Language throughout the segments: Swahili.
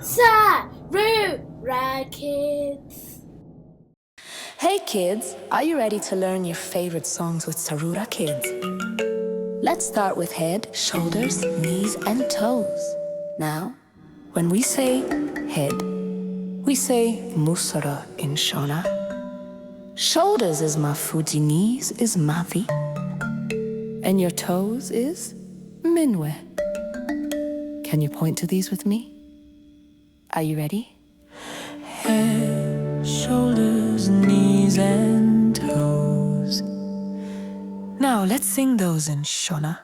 Sarura Kids. Hey kids, are you ready to learn your favorite songs with Sarura Kids? Let's start with head, shoulders, knees, and toes. Now, when we say head, we say Musoro in Shona. Shoulders is Mapfudzi, knees is Mavhiri, and your toes is Minwe. Can you point to these with me? Are you ready? Head, shoulders, knees, and toes. Now let's sing those in Shona.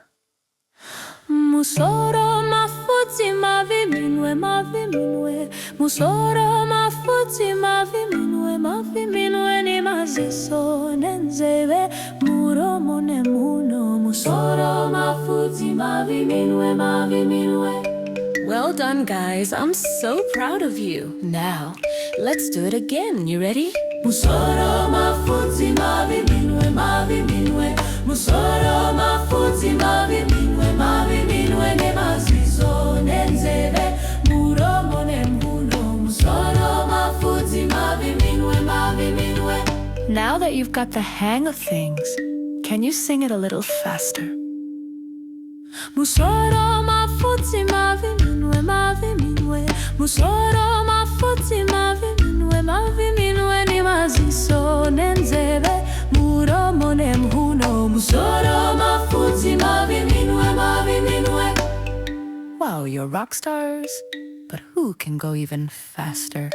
Musoro Mapfudzi Mabvi Minwe, Mabvi Minwe. Musoro Mapfudzi Mabvi Minwe, Mabvi Minwe. Ni maziso nenzeve, muromo nemuno. Musoro Mapfudzi Mabvi Minwe, Mabvi Minwe. Well done, guys. I'm so proud of you. Now, let's do it again. You ready? Musoro Mapfudzi Mabvi Minwe, Mabvi Minwe. Musoro Mapfudzi Mabvi Minwe, Mabvi Minwe. Ne maziso nenzeve, muromo nemuno. Musoro Mapfudzi Mabvi Minwe, Mabvi Minwe. Now that you've got the hang of things, can you sing it a little faster? Musoro Mapfudzi Mabvi Minwe, Mabvi Minwe. Musoro Mapfudzi Mabvi Minwe, Mabvi Minwe. Ni maziso nenzeve, muromo nemuno. Musoro Mapfudzi Mabvi Minwe, Mabvi Minwe. Wow, you're rock stars, but who can go even faster?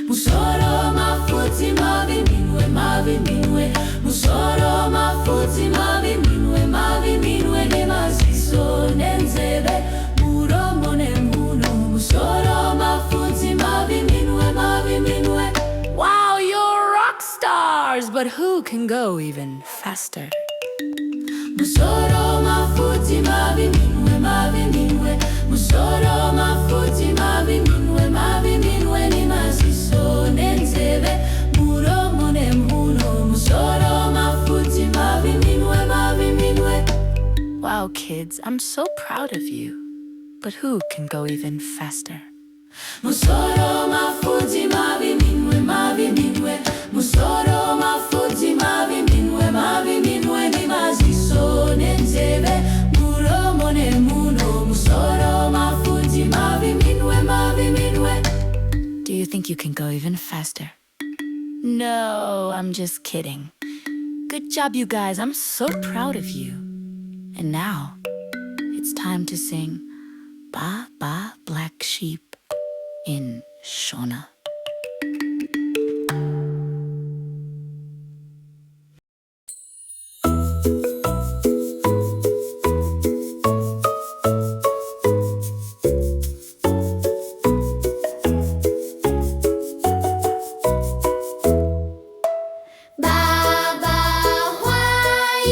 Musoro Mapfudzi Mabvi Minwe, Mabvi Minwe. Musoro Mapfudzi Mabvi Minwe, Mabvi Minwe. Ni maziso nenzeve, muromo nemuno. Musoro Mapfudzi Mabvi Minwe, Mabvi Minwe. Wow, you're rock stars, but who can go even faster? Musoro Mapfudzi Mabvi Minwe, Mabvi Minwe. Musoro Mapfudzi Mabvi Minwe, Mabvi Minwe. Ni maziso nenzeve, muromo nemuno. Musoro Mapfudzi Mabvi Minwe, Mabvi Minwe. Wow, kids, I'm so proud of you. But who can go even faster? Musoro Mapfudzi Mabvi Minwe, Mabvi Minwe. Musoro Mapfudzi Mabvi Minwe, Mabvi Minwe. Ni maziso nenzeve, muromo nemuno. Musoro Mapfudzi Mabvi Minwe, Mabvi Minwe. Do you think you can go even faster? No, I'm just kidding. Good job, you guys. I'm so proud of you. And now, it's time to sing Baa Baa Black Sheep in Shona. Baa Baa Hwai,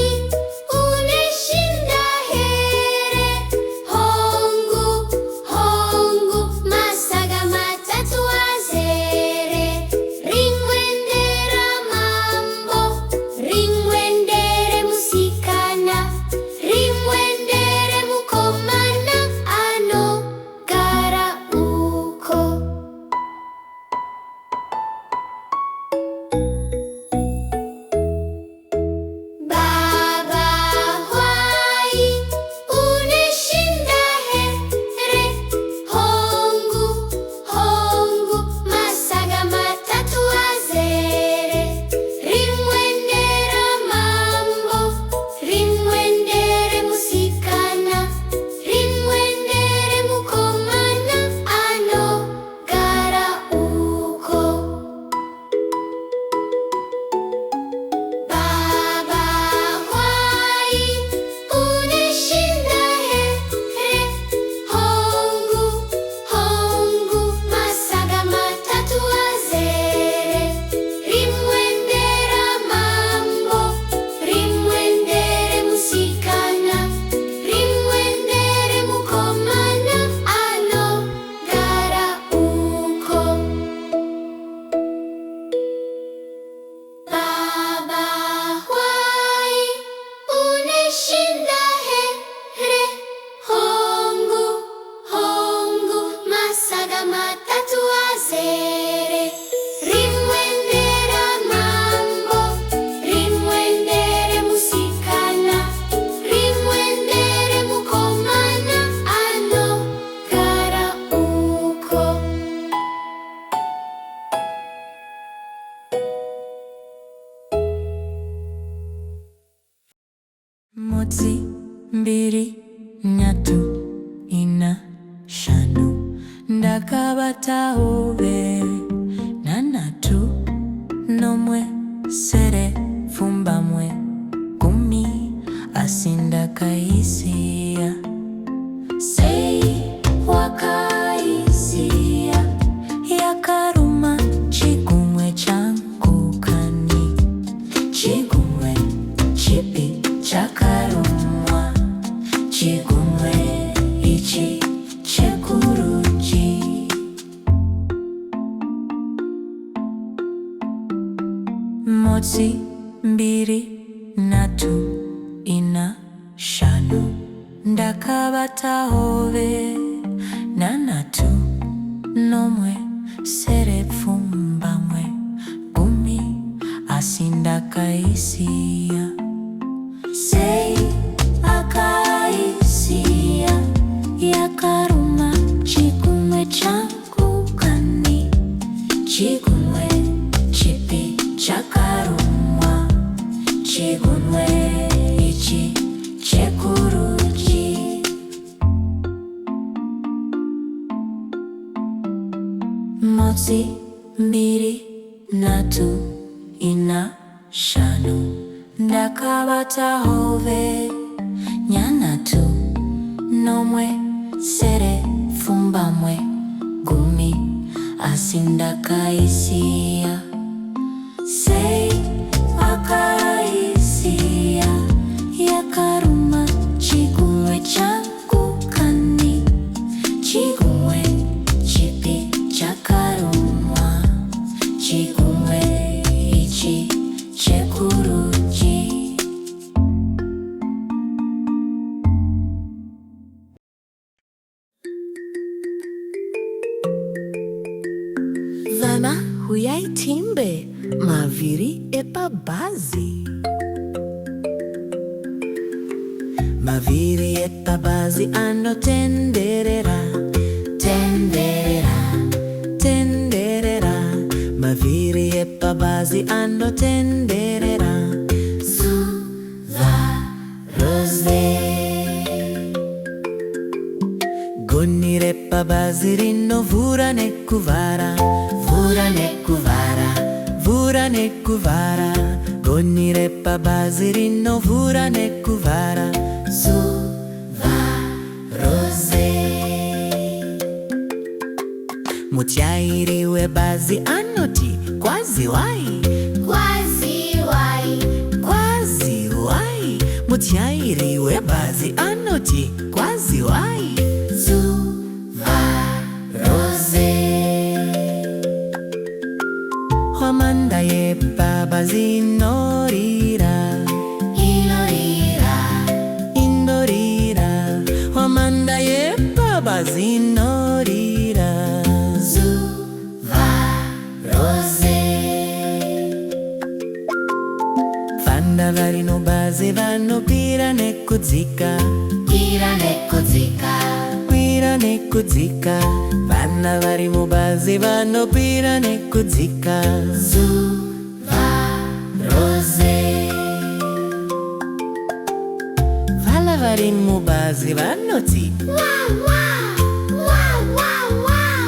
uneshinda here. Hongu, Hongu, masaga matatu wazee. masere. Rimwe ndera mambo, rimwe ndere musikana, rimwe ndere mukomana anogara uko. Motsi, mbiri, nhatu, ina, shanu, ndakabata hove, nhatu, nomwe, sere, fumbamwe, gumi, asi ndakaisiya. Sei wakaisiya, yakaruma chigunwe changu kani, chigunwe chipi chakarumwa, chigunwe ichi chekuruji. Motsi, mbiri, nhatu, ina, shanu, ndakabata hove, nhatu, nomwe, sere, fumbamwe, gumi, asi ndakaisiya. Sei akaisiya, yakaruma chigunwe changu kani, chigunwe chipi chakarumwa, chigunwe ichi chekuruji. Motsi, mbiri, nhatu, ina, shanu, ndakabata hove, nyanatu, nomwe, sere, fumbamwe, gumi, asi ndakaisiya. Sei akaisiya, yakaruma chigunwe changu kani, chigunwe chipi chakarumwa, chigunwe ichi chekuruji. Vana huyai timbe, Mavhiri epaBhazi. Mavhiri epaBhazi anotenderera, tenderera, tenderera. Mavhiri epaBhazi anotenderera, zuva rose. Goni repaBhazi rinovhura nekuvhara, vhura nekuvhara, vhura nekuvhara. Goni repaBhazi rinovhura nekuvhara, zuva rose. Mutyairi webhazi anoti kwaziwai, Kwaziwai, kwaziwai. Mutyairi webhazi anoti kwaziwai, zuva rose. hwamanda yepaBhazi inorira, Inorira, indorira. Hwamanda yepaBhazi inorira, zuva rose. vana vari mubhazi vanopira nekudzika, Kwira nekudzika, kwira nekudzika. Vana vari mubhazi vanopira nekudzika, zuva rose. vala vari mubhazi vanoti Wow, wow, wow, wow, wow,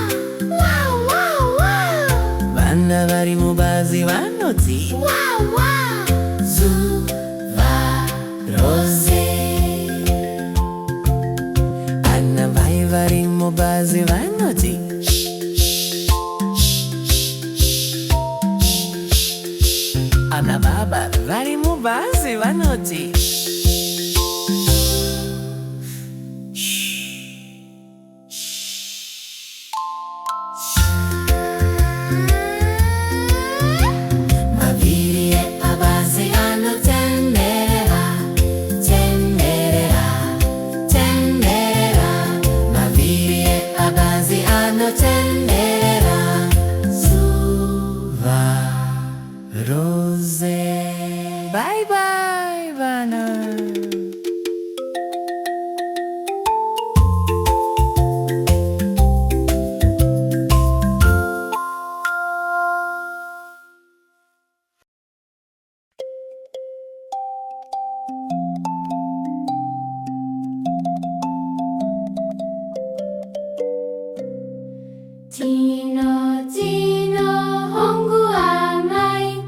wow, wow, wow. vana vari mubhazi vanoti Wow, wow, zuva rose. ana mai vari mubhazi vanoti ana baba vari mubhazi vanoti Mavhiri epaBhazi anotenderera, tenderera, tenderera. Mavhiri epaBhazi anotenderera, Tino, Tino, Hongu Amai,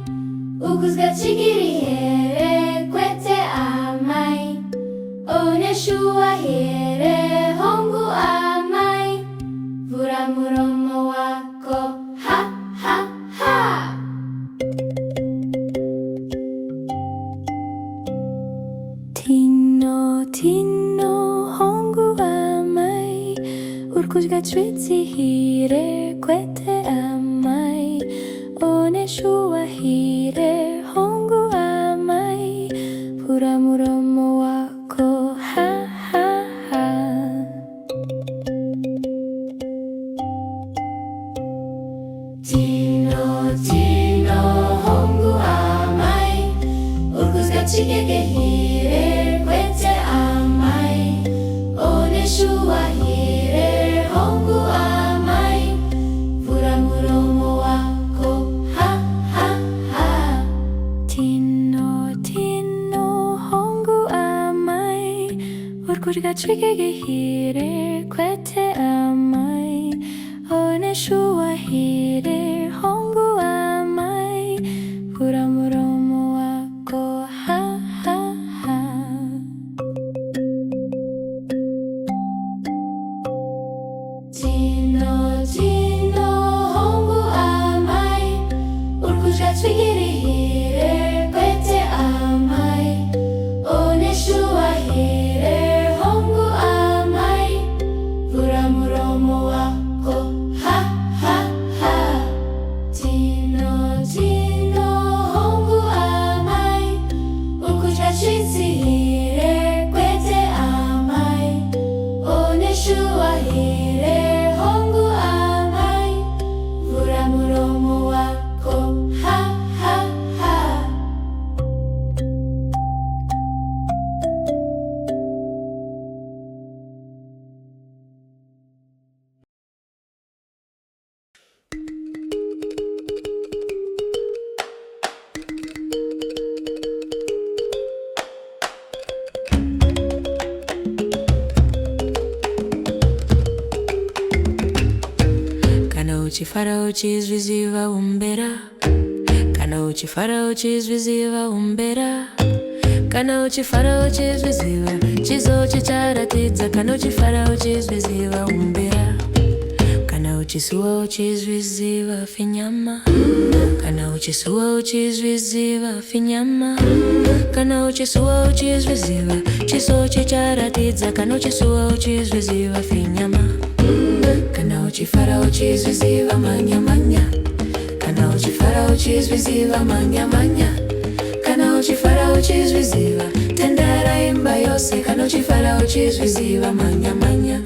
ukuzga chigiri here, kwete Amai, oneshua here, Hongu Amai, vura muromo wako, ha, ha, ha. Tino, Tino, Hongu Amai, urkuzga chwitsi hire, kwete Amai, oneshua hire, Hongu Amai, vura muromo wako, ha, ha, ha. Tino, Tino, Hongu Amai, urkuzga chigege hire, kwete Amai, oneshua hire, Hongu Amai, vura muromo wako, ha, ha, ha. Tino, Tino, Hongu Amai, urkuzga chigege hire, kwete Amai, oneshua hire, Hongu Amai, vura muromo wako, ha, ha, ha. Tino, Tino, Hongu Amai, urkuzga chigiri hire, kwete Amai, oneshua hire, Hongu Amai, vura muromo wako, ha, ha, ha. Tino, Tino, Hongu Amai, urkuzga chwitsi hire, kwete Amai, oneshua hire, Hongu Amai, vura muromo wako, ha, ha, ha. Kana uchifara uchizviziva wombera, kana uchifara uchizviziva wombera, kana uchifara uchizviziva chizo chicharatidza, kana uchifara uchizviziva wombera, kana uchisuwa uchizviziva finyama, kana uchisuwa uchizviziva finyama, kana uchisuwa uchizviziva chizo chicharatidza, kana uchisuwa uchizviziva finyama. Kana uchifara uchizviziva manya manya, kana uchifara uchizviziva manya manya, kana uchifara uchizviziva tendara imba yose, kana uchifara uchizviziva manya manya.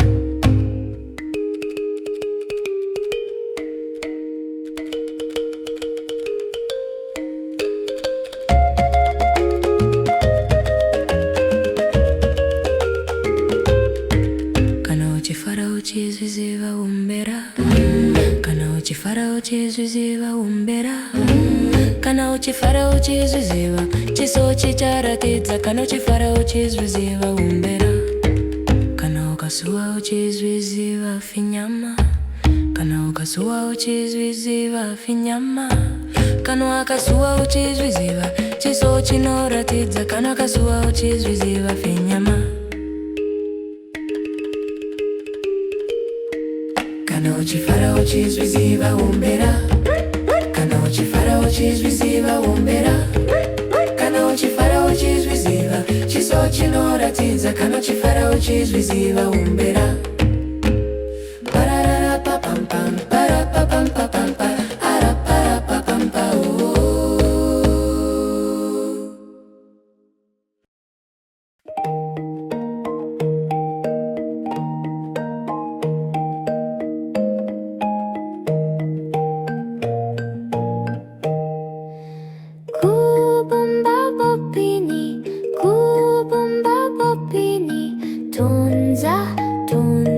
Kana uchifara uchizviziva wombera, kana uchifara uchizviziva wombera, kana uchifara uchizviziva chiso chicharatidza, kana uchifara uchizviziva wombera, kana ukasuwa uchizviziva finyama, kana ukasuwa uchizviziva finyama, kana akasuwa uchizviziva chiso chinoratidza, kana akasuwa uchizviziva finyama. Kana uchifara uchizviziva wombera, kana uchifara uchizviziva wombera, kana uchifara uchizviziva chiso chinoratidza, kana uchifara uchizviziva wombera. Pararara papam pam, para papam papam pa, ara para papam pa o. Kubumba bobbini, Kubumba bobbini, tunza, tunza.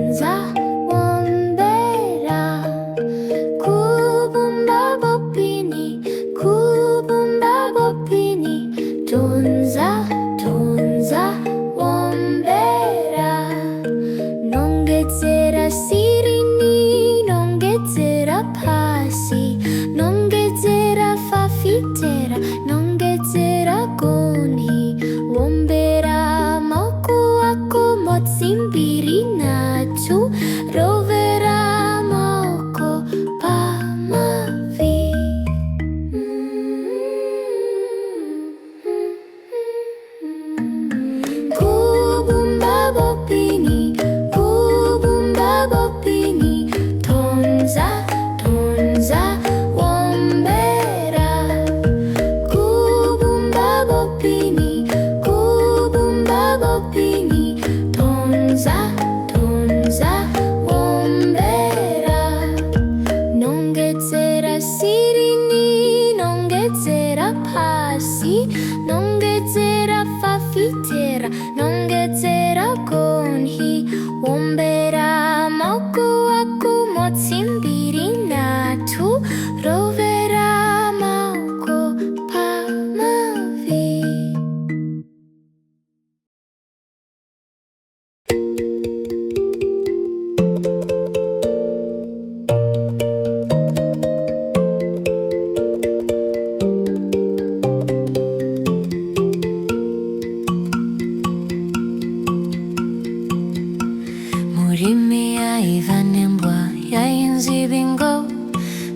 B.I.N.G.O,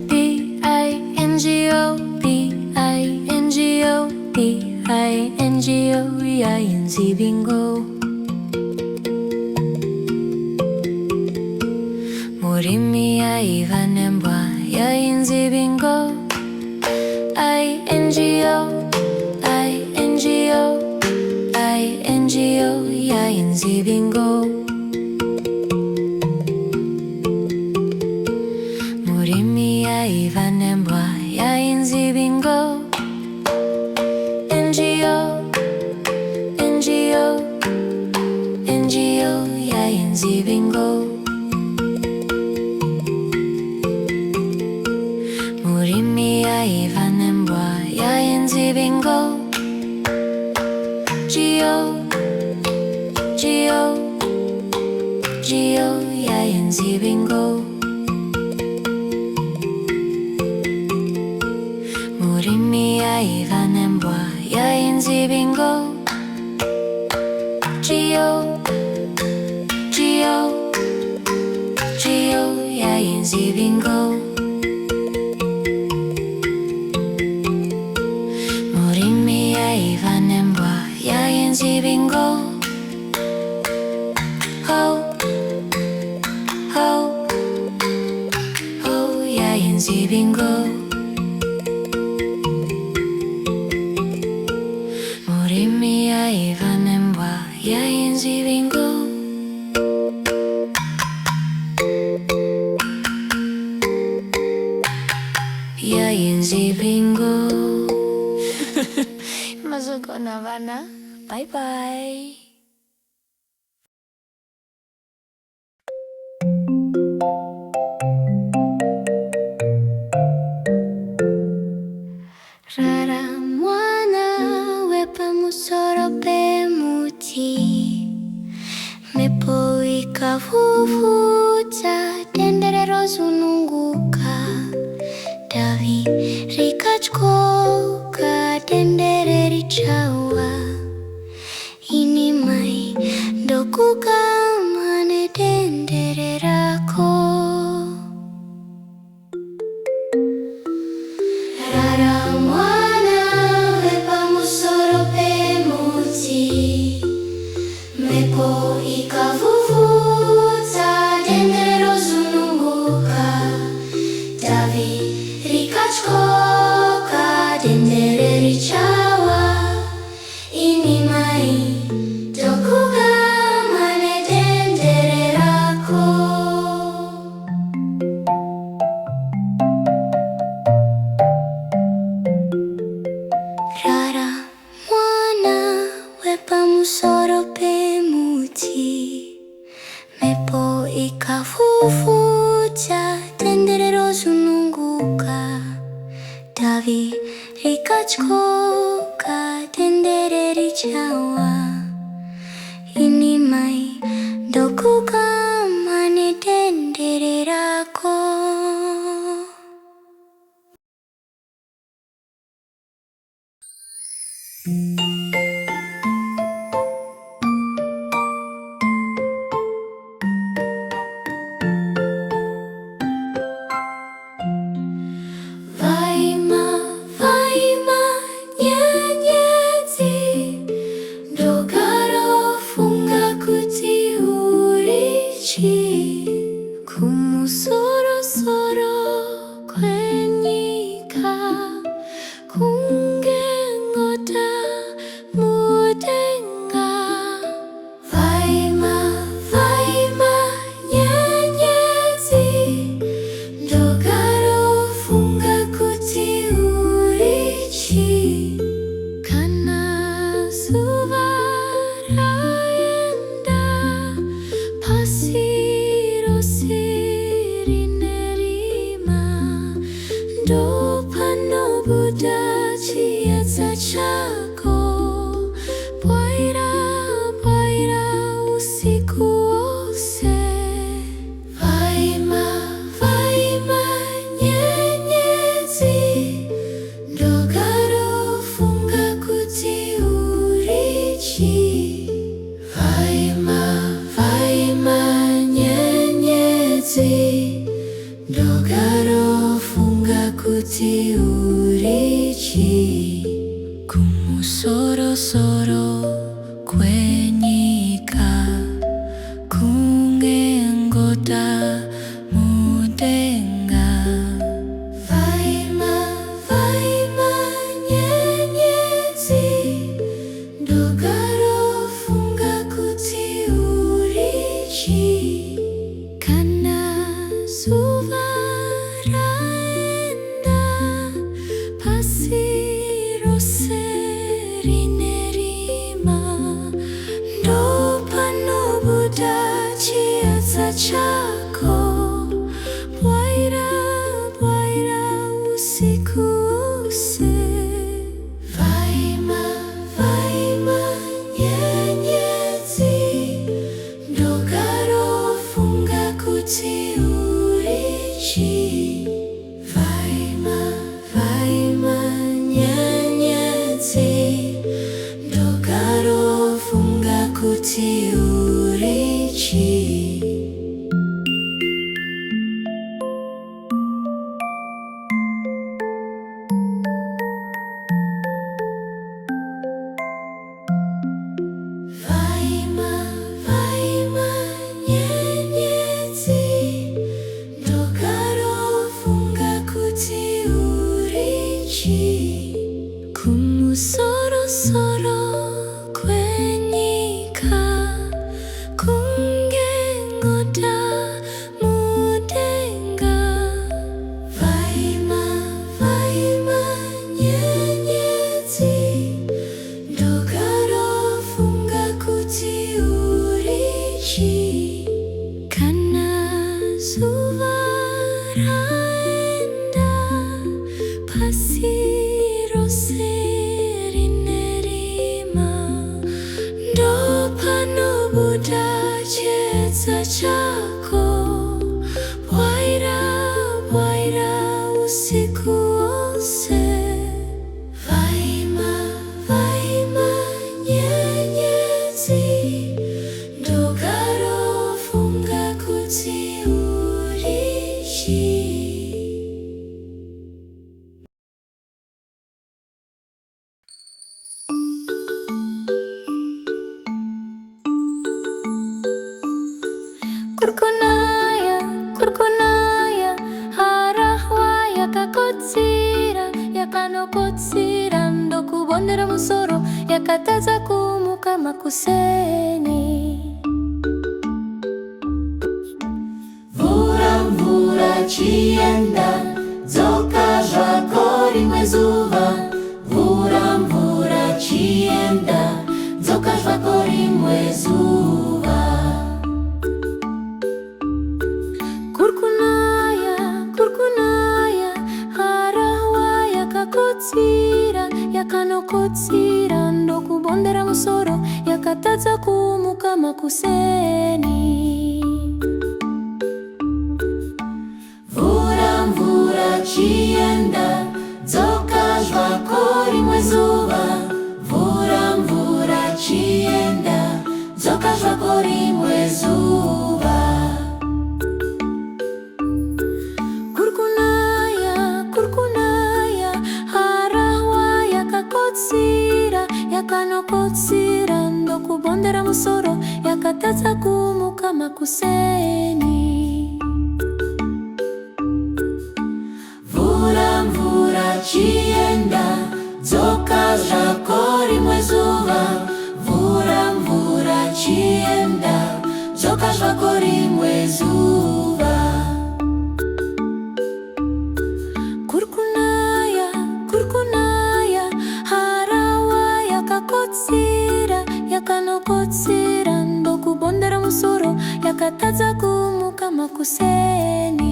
B.I.N.G.O, B.I.N.G.O, B.I.N.G.O, B.I.N.G.O. Murimi aiva nembwa B.I.N.G.O, I.N.G.O, I.N.G.O, I.N.G.O, B.I.N.G.O. Murimi aiva nembwa B.I.N.G.O, N.G.O, N.G.O, N.G.O, B.I.N.G.O. Murimi aiva nembwa B.I.N.G.O, G.O, G.O, G.O, B.I.N.G.O. Murimi aiva nembwa B.I.N.G.O, G.O, G.O, G.O, B.I.N.G.O. Murimi aiva nembwa B.I.N.G.O, Ho, Ho, Ho, B.I.N.G.O. Murimi aiva nembwa B.I.N.G.O. B.I.N.G.O. Mazogona vana. Bye bye. Rara mwanawe pamusoro pemuti, mhepo ikavhuvhudza, dendere rozununguka, davi rikatyoka, dendere richawa. Ini mai ndokugama nedendere rako. Rara mwanawe pamusoro pemuti, mhepo ikavhuvhudza, dendere rozununguka, davi rikatyoka, dendere richawa. Ini mai ndokugama nedendere rako. Rara mwanawe pamusoro pemuti, mhepo ikavhuvhudza, dendere rozununguka, davi rikatyoka, dendere richawa. Ini mai ndokugama nedendere rako. Vaima, Vaima, nyenyedzi, ndogara funga kuti urichi, kumusoro-soro kwenyika, kunge ngota mudenga. Vaima, Vaima, nyenyedzi, ndogara funga kuti urichi, kana zuva raenda pasi rose rine rima, ndopanobuda chiedza chako. Bwaira, bwaira usiku wose. Vaima, Vaima, nyenyedzi, ndogara funga kuti urichi. Vaima, Vaima, nyenyedzi, ndokarofunga kuti urichi kumusoro-soro kwenyika kunge ngota mudenga. Vaima, vaima nyenyedzi, ndokarofunga kuti urichi kana zuva raenda pasi rose rine rima, ndopanobuda chiedza chako. Bwaira, bwaira usiku wose. Vaima, vaima nyenyedzi, ndokarofunga kuti urichi. Vaima, vaima nyenyedzi, ndokarofunga kuti urichi. Vaima, vaima nyenyedzi, ndokarofunga kuti urichi kumusoro-soro kwenyika kunge ngota mudenga. Vaima, vaima nyenyedzi, ndokarofunga kuti urichi kana zuva raenda pasi rose rine rima, ndopanobuda chiedza chako. Bwaira, bwaira usiku wose. Vaima, vaima nyenyedzi, ndokarofunga kuti urichi. Kuri kunaya, kuri kunaya, harahwa yakakotsira, yakanokotsira, ndokubondera musoro, yakatadza kumuka makuseni. Mvura, mvura chienda, dzoka zvako rimwe zuva. Mvura, mvura chienda, dzoka zvako rimwe zuva. Kuri kunaya, kuri kunaya, harahwa yakakotsira, yakanokotsira, ndokubondera musoro, yakatadza kumuka makuseni. Mvura, mvura chienda, dzoka zvako rimwe zuva. Mvura, mvura chienda, dzoka zvako rimwe zuva. Kuri kunaya, kuri kunaya, harahwa yakakotsira, yakanokotsira, ndokubondera musoro, yakatadza kumuka makuseni. Mvura, mvura chienda, dzoka zvako rimwe zuva. Mvura, mvura chienda, dzoka zvako rimwe zuva. Kuri kunaya, kuri kunaya, harahwa yakakotsira, yakanokotsira, ndokubondera musoro, yakatadza kumuka makuseni.